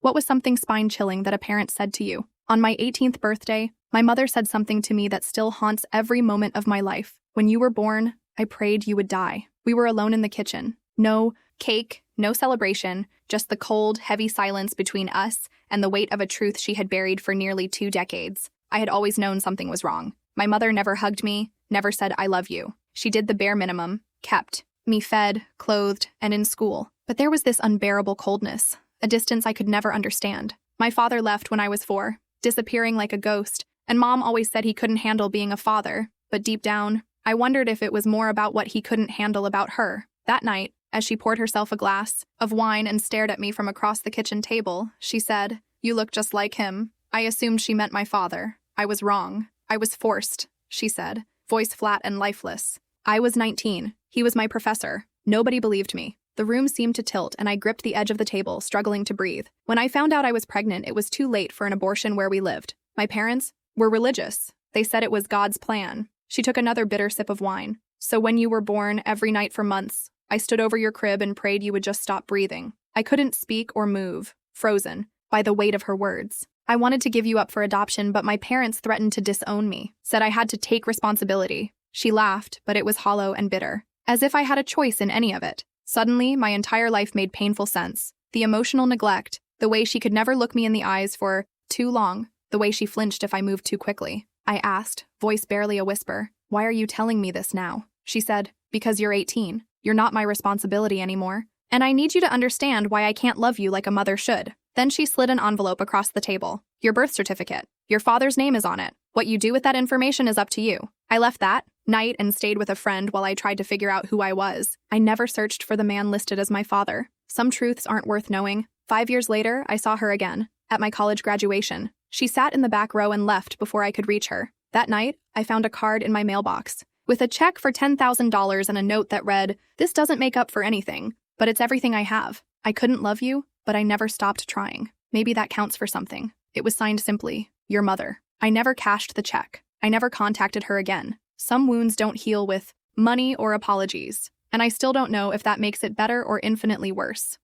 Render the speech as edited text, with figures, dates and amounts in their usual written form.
What was something spine-chilling that a parent said to you? On my 18th birthday, my mother said something to me that still haunts every moment of my life. When you were born, I prayed you would die. We were alone in the kitchen. No cake, no celebration, just the cold, heavy silence between us and the weight of a truth she had buried for nearly 2 decades. I had always known something was wrong. My mother never hugged me, never said I love you. She did the bare minimum, kept me fed, clothed, and in school. But there was this unbearable coldness, a distance I could never understand. My father left when I was 4, disappearing like a ghost, and Mom always said he couldn't handle being a father. But deep down, I wondered if it was more about what he couldn't handle about her. That night, as she poured herself a glass of wine and stared at me from across the kitchen table, she said, "You look just like him." I assumed she meant my father. I was wrong. I was forced, she said, voice flat and lifeless. I was 19. He was my professor. Nobody believed me. The room seemed to tilt, and I gripped the edge of the table, struggling to breathe. When I found out I was pregnant, it was too late for an abortion where we lived. My parents were religious. They said it was God's plan. She took another bitter sip of wine. So when you were born, every night for months, I stood over your crib and prayed you would just stop breathing. I couldn't speak or move, frozen by the weight of her words. I wanted to give you up for adoption, but my parents threatened to disown me, said I had to take responsibility. She laughed, but it was hollow and bitter, as if I had a choice in any of it. Suddenly, my entire life made painful sense. The emotional neglect, the way she could never look me in the eyes for too long, the way she flinched if I moved too quickly. I asked, voice barely a whisper, "Why are you telling me this now?" She said, "Because you're 18. You're not my responsibility anymore. And I need you to understand why I can't love you like a mother should." Then she slid an envelope across the table. "Your birth certificate. Your father's name is on it. What you do with that information is up to you." I left that night and stayed with a friend while I tried to figure out who I was. I never searched for the man listed as my father. Some truths aren't worth knowing. 5 years later, I saw her again, at my college graduation. She sat in the back row and left before I could reach her. That night, I found a card in my mailbox, with a check for $10,000 and a note that read, "This doesn't make up for anything, but it's everything I have. I couldn't love you, but I never stopped trying. Maybe that counts for something." It was signed simply, "Your mother." I never cashed the check. I never contacted her again. Some wounds don't heal with money or apologies, and I still don't know if that makes it better or infinitely worse.